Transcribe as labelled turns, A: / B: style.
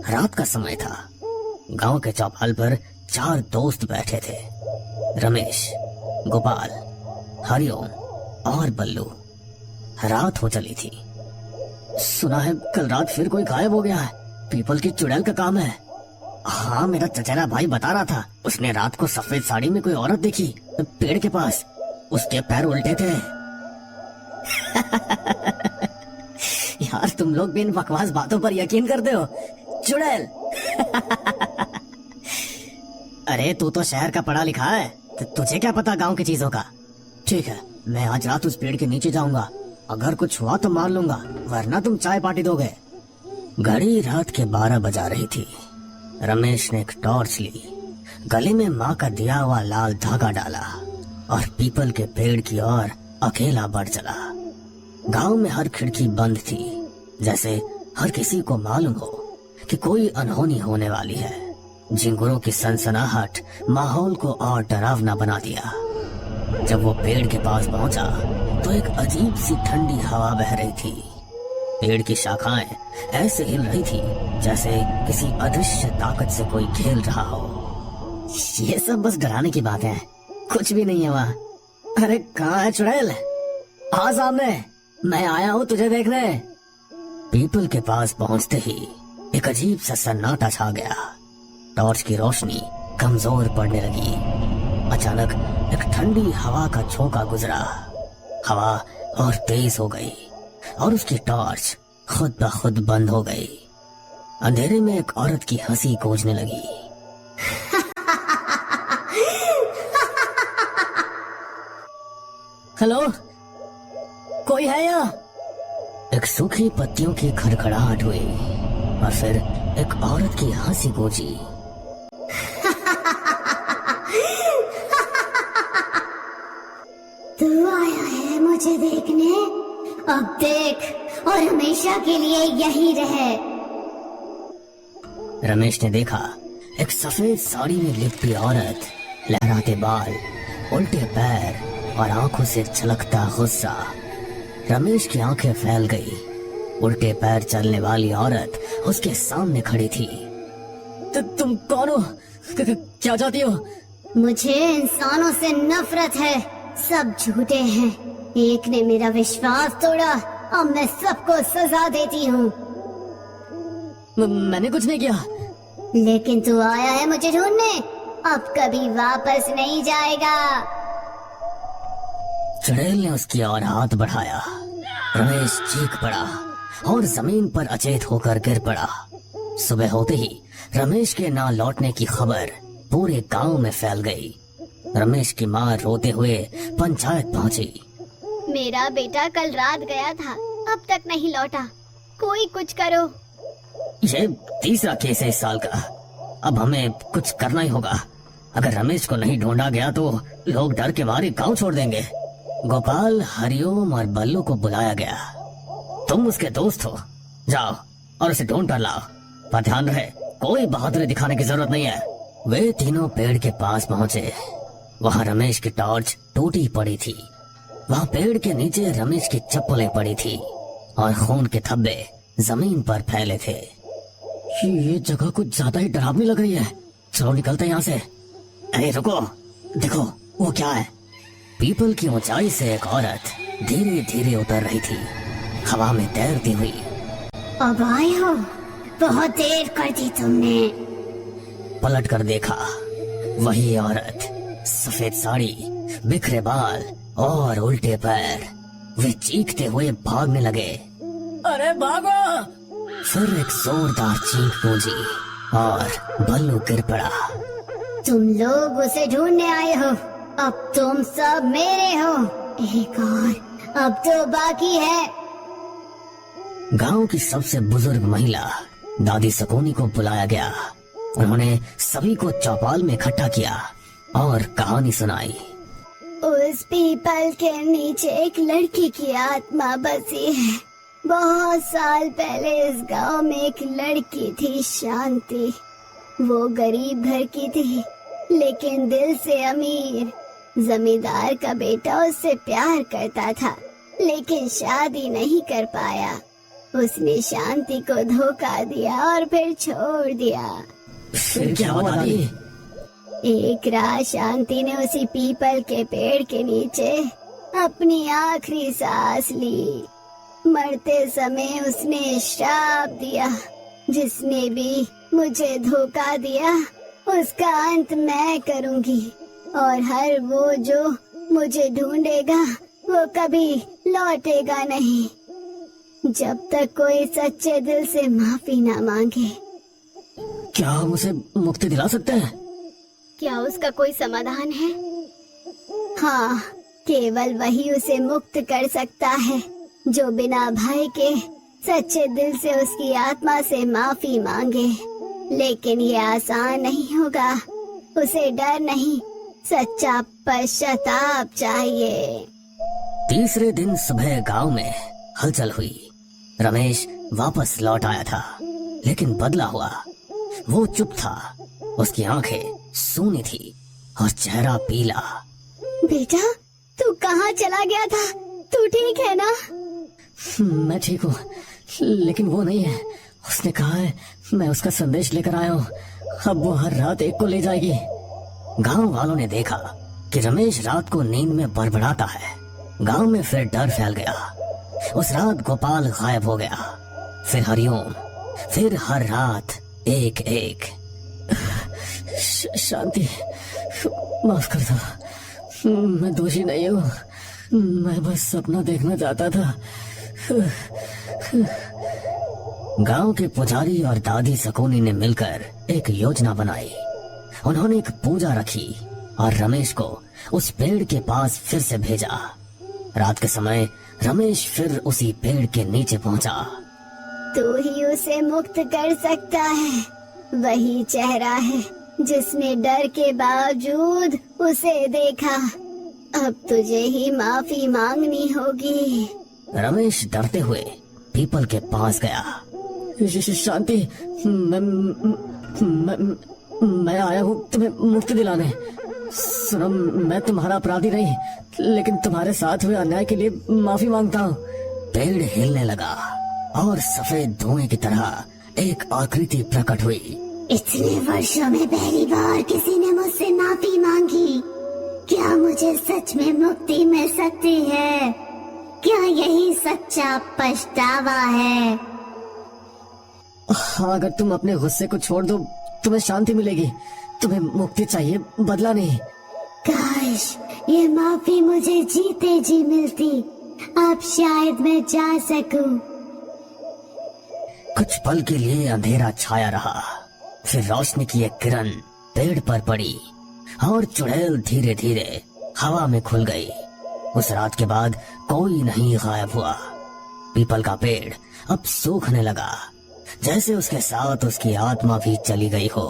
A: रात का समय था। गांव के चौपाल पर 4 दोस्त बैठे थे, रमेश, गोपाल, हरिओम और बल्लू। रात हो चली थी। सुना है कल रात फिर कोई गायब हो गया है, पीपल की चुड़ैल का काम है। हाँ, मेरा चचेरा भाई बता रहा था, उसने रात को सफेद साड़ी में कोई औरत देखी पेड़ के पास, उसके पैर उल्टे थे। यार तुम लोग भी इन बकवास बातों पर यकीन करते हो? चुड़ैल। अरे तू तो शहर का पढ़ा लिखा है, तो तुझे क्या पता गांव की चीजों का। ठीक है, मैं आज रात उस पेड़ के नीचे जाऊंगा, अगर कुछ हुआ तो मार लूंगा, वरना तुम चाय पार्टी दोगे। घड़ी रात के 12 बजा रही थी। रमेश ने एक टॉर्च ली, गले में माँ का दिया हुआ लाल धागा डाला और पीपल के पेड़ की ओर अकेला बढ़ चला। गांव में हर खिड़की बंद थी, जैसे हर किसी को मालूम हो कि कोई अनहोनी होने वाली है। झिंगुरों की सनसनाहट माहौल को और डरावना बना दिया। जब वो पेड़ के पास पहुंचा तो एक अजीब सी ठंडी हवा बह रही थी। पेड़ की शाखाएं ऐसे हिल रही थी जैसे किसी अदृश्य ताकत से कोई खेल रहा हो। ये सब बस डराने की बातें हैं, कुछ भी नहीं है वहाँ। अरे कहाँ है चुड़ैल? आ सामने, मैं आया हूँ तुझे देखने। पीपल के पास पहुंचते ही एक अजीब सा सन्नाटा छा गया। टॉर्च की रोशनी कमजोर पड़ने लगी। अचानक एक ठंडी हवा का झोंका गुजरा। हवा और तेज हो गई और उसकी टॉर्च खुद ब खुद बंद हो गई। अंधेरे में एक औरत की हंसी गूंजने लगी। हेलो, कोई है यहाँ? एक सूखी पत्तियों की खड़खड़ाहट हुई और फिर एक औरत की हंसी गूंजी।
B: तू आया है मुझे देखने? अब देख और हमेशा के लिए यही रहे।
A: रमेश ने देखा एक सफेद साड़ी में लिपटी औरत, लहराते बाल, उल्टे पैर और आंखों से झलकता गुस्सा। रमेश की आंखें फैल गई। उल्टे पैर चलने वाली औरत उसके सामने खड़ी थी। तुम कौन हो? क्या चाहती हो?
B: मुझे इंसानों से नफरत है, सब झूठे हैं। एक ने मेरा विश्वास तोड़ा, अब मैं सबको सजा देती हूँ।
A: मैंने कुछ नहीं किया।
B: लेकिन तू आया है मुझे ढूंढने, अब कभी वापस नहीं जाएगा।
A: चुड़ैल ने उसकी ओर हाथ बढ़ाया। रमेश चीख पड़ा और जमीन पर अचेत होकर गिर पड़ा। सुबह होते ही रमेश के ना लौटने की खबर पूरे गांव में फैल गई। रमेश की माँ रोते हुए पंचायत पहुंची।
B: मेरा बेटा कल रात गया था, अब तक नहीं लौटा, कोई कुछ करो।
A: ये तीसरा केस है इस साल का, अब हमें कुछ करना ही होगा। अगर रमेश को नहीं ढूंढा गया तो लोग डर के मारे गांव छोड़ देंगे। गोपाल, हरिओम और बल्लू को बुलाया गया। तुम उसके दोस्त हो, जाओ और उसे ढूंढ कर लाओ, पर ध्यान रहे कोई बहादुरी दिखाने की जरूरत नहीं है। वे तीनों पेड़ के पास पहुंचे। वहां रमेश की टॉर्च टूटी पड़ी थी। वहां पेड़ के नीचे रमेश की चप्पलें पड़ी थी और खून के धब्बे जमीन पर फैले थे। ये जगह कुछ ज्यादा ही डरावनी लग रही है, चलो निकलते हैं यहाँ से। अरे रुको, देखो वो क्या है? पीपल की ऊंचाई से एक औरत धीरे धीरे उतर रही थी, हवा में तैरती हुई।
B: अब आए हो, बहुत देर कर दी तुमने।
A: पलट कर देखा, वही औरत, सफेद साड़ी, बिखरे बाल और उल्टे पैर। वे चीखते हुए भागने लगे। अरे भागो! फिर एक जोरदार चीख गूंजी और बल्लू गिर पड़ा।
B: तुम लोग उसे ढूंढने आए हो, अब तुम सब मेरे हो। एक और, अब तो बाकी है।
A: गांव की सबसे बुजुर्ग महिला दादी सकूनी को बुलाया गया। उन्होंने सभी को चौपाल में इकट्ठा किया और कहानी सुनाई।
B: उस पीपल के नीचे एक लड़की की आत्मा बसी है। बहुत साल पहले इस गांव में एक लड़की थी, शांति। वो गरीब घर की थी, लेकिन दिल से अमीर। जमींदार का बेटा उससे प्यार करता था, लेकिन शादी नहीं कर पाया। उसने शांति को धोखा दिया और फिर छोड़ दिया।
A: फिर क्या हुआ दादी?
B: एक रात शांति ने उसी पीपल के पेड़ के नीचे अपनी आखिरी सांस ली। मरते समय उसने श्राप दिया, जिसने भी मुझे धोखा दिया उसका अंत मैं करूंगी, और हर वो जो मुझे ढूंढेगा वो कभी लौटेगा नहीं, जब तक कोई सच्चे दिल से माफी ना मांगे।
A: क्या हम उसे मुक्ति दिला सकते हैं?
B: क्या उसका कोई समाधान है? हाँ, केवल वही उसे मुक्त कर सकता है जो बिना भय के सच्चे दिल से उसकी आत्मा से माफी मांगे। लेकिन ये आसान नहीं होगा। उसे डर नहीं, सच्चा पश्चाताप चाहिए।
A: तीसरे दिन सुबह गांव में हलचल हुई। रमेश वापस लौट आया था, लेकिन बदला हुआ। वो चुप था, उसकी आंखें सूनी थी और चेहरा पीला।
B: बेटा, तू कहाँ चला गया था? तू ठीक है ना?
A: मैं ठीक हूँ, लेकिन वो नहीं है। उसने कहा है मैं उसका संदेश लेकर आया हूँ। अब वो हर रात एक को ले जाएगी। गांव वालों ने देखा कि रमेश रात को नींद में बड़बड़ाता है। गांव में फिर डर फैल गया। उस रात गोपाल गायब हो गया, फिर हरिओम, फिर हर रात एक एक। शांति, माफ कर दो, मैं दोषी नहीं हूँ। मैं बस सपना देखना चाहता था। गांव के पुजारी और दादी सकोनी ने मिलकर एक योजना बनाई। उन्होंने एक पूजा रखी और रमेश को उस पेड़ के पास फिर से भेजा। रात के समय रमेश फिर उसी पेड़ के नीचे पहुंचा।
B: तू ही उसे मुक्त कर सकता है। वही चेहरा है जिसने डर के बावजूद उसे देखा। अब तुझे ही माफी मांगनी होगी।
A: रमेश डरते हुए पीपल के पास गया। शांति, मैं आया हूँ तुम्हें मुक्ति दिलाने। सुनो, मैं तुम्हारा अपराधी नहीं, लेकिन तुम्हारे साथ हुए अन्याय के लिए माफी मांगता हूँ। पेड़ हिलने लगा और सफेद धुएं की तरह एक आकृति प्रकट हुई।
B: इतने वर्षों में पहली बार किसी ने मुझसे माफी मांगी। क्या मुझे सच में मुक्ति मिल सकती है? क्या यही सच्चा पछतावा है?
A: हाँ, अगर तुम अपने गुस्से को छोड़ दो तुम्हें शांति मिलेगी। तुम्हें मुक्ति चाहिए, बदला नहीं।
B: काश ये माफी मुझे जीते जी मिलती। अब शायद मैं जा सकूं।
A: कुछ पल के लिए अंधेरा छाया रहा, फिर रोशनी की एक किरण पेड़ पर पड़ी और चुड़ैल धीरे धीरे हवा में खुल गई। उस रात के बाद कोई नहीं गायब हुआ। पीपल का पेड़ अब सूखने लगा, जैसे उसके साथ उसकी आत्मा भी चली गई हो।